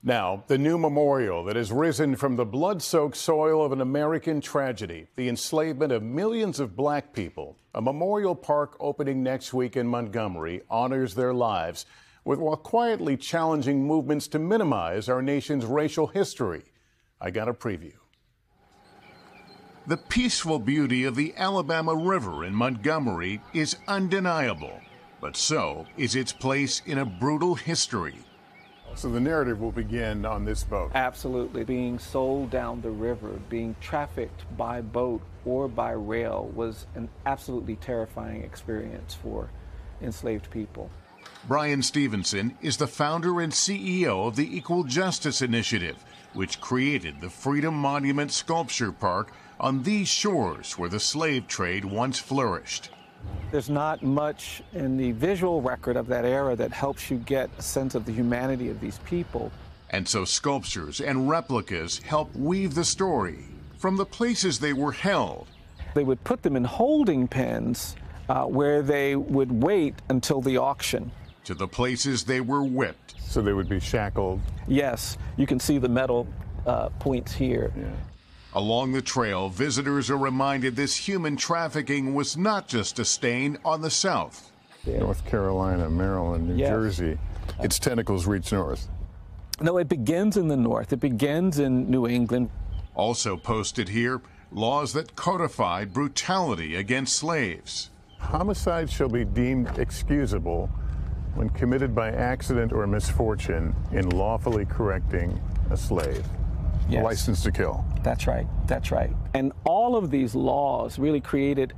Now, the new memorial that has risen from the blood-soaked soil of an American tragedy, the enslavement of millions of black people. A memorial park opening next week in Montgomery honors their lives while quietly challenging movements to minimize our nation's racial history. I got a preview. The peaceful beauty of the Alabama River in Montgomery is undeniable, but so is its place in a brutal history. So the narrative will begin on this boat. Absolutely. Being sold down the river, being trafficked by boat or by rail was an absolutely terrifying experience for enslaved people. Brian Stevenson is the founder and CEO of the Equal Justice Initiative, which created the Freedom Monument Sculpture Park on these shores where the slave trade once flourished. There's not much in the visual record of that era that helps you get a sense of the humanity of these people. And so sculptures and replicas help weave the story from the places they were held. They would put them in holding pens where they would wait until the auction. To the places they were whipped. So they would be shackled? Yes, you can see the metal points here. Yeah. Along the trail, visitors are reminded this human trafficking was not just a stain on the South. Yeah. North Carolina, Maryland, New Jersey. Its tentacles reach north. No, it begins in the north. It begins in New England. Also posted here, laws that codified brutality against slaves. Homicide shall be deemed excusable when committed by accident or misfortune in lawfully correcting a slave. Yes. License to kill. That's right. That's right. And all of these laws really created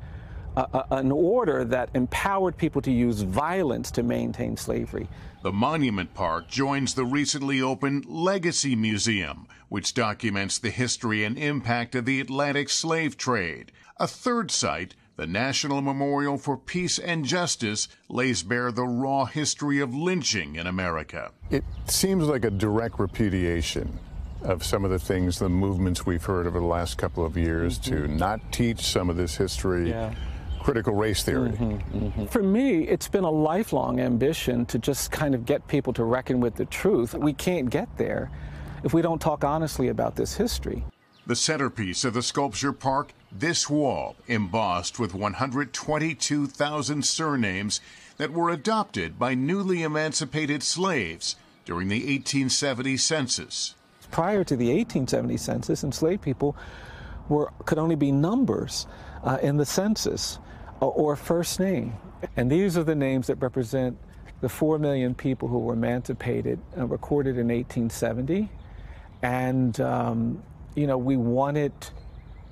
an order that empowered people to use violence to maintain slavery. The Monument Park joins the recently opened Legacy Museum, which documents the history and impact of the Atlantic slave trade. A third site, the National Memorial for Peace and Justice, lays bare the raw history of lynching in America. It seems like a direct repudiation of some of the things, the movements we've heard over the last couple of years to not teach some of this history, critical race theory. For me, it's been a lifelong ambition to just kind of get people to reckon with the truth. We can't get there if we don't talk honestly about this history. The centerpiece of the sculpture park, this wall embossed with 122,000 surnames that were adopted by newly emancipated slaves during the 1870 census. Prior to the 1870 census, enslaved people could only be numbers in the census or first name. And these are the names that represent the 4 million people who were emancipated and recorded in 1870. And, you know, we wanted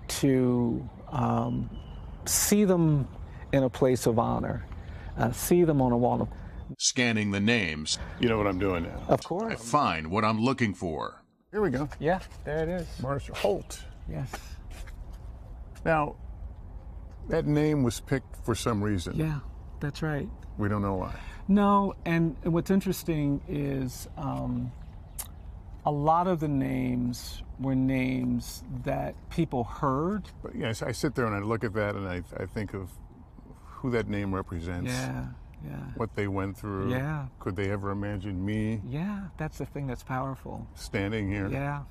to see them in a place of honor, see them on a wall. Scanning the names. You know what I'm doing now? Of course. I find what I'm looking for. Here we go. Yeah, there it is. Marshall Holt. Yes. Now, that name was picked for some reason. Yeah, that's right. We don't know why. No, and what's interesting is a lot of the names were names that people heard. But yes, I sit there and I look at that and I think of who that name represents. Yeah. Yeah. What they went through. Yeah. Could they ever imagine me? Yeah, that's the thing that's powerful. Standing here. Yeah.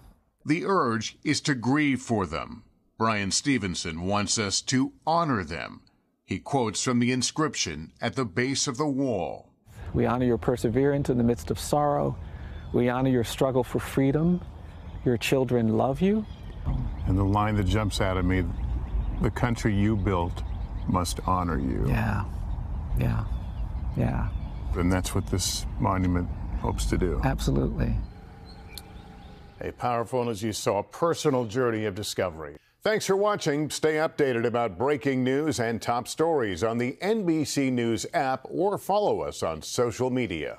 The urge is to grieve for them. Brian Stevenson wants us to honor them. He quotes from the inscription at the base of the wall. We honor your perseverance in the midst of sorrow. We honor your struggle for freedom. Your children love you. And the line that jumps out at me, the country you built must honor you. Yeah. Yeah. Yeah. And that's what this monument hopes to do. Absolutely. A powerful and, as you saw, personal journey of discovery. Thanks for watching. Stay updated about breaking news and top stories on the NBC News app or follow us on social media.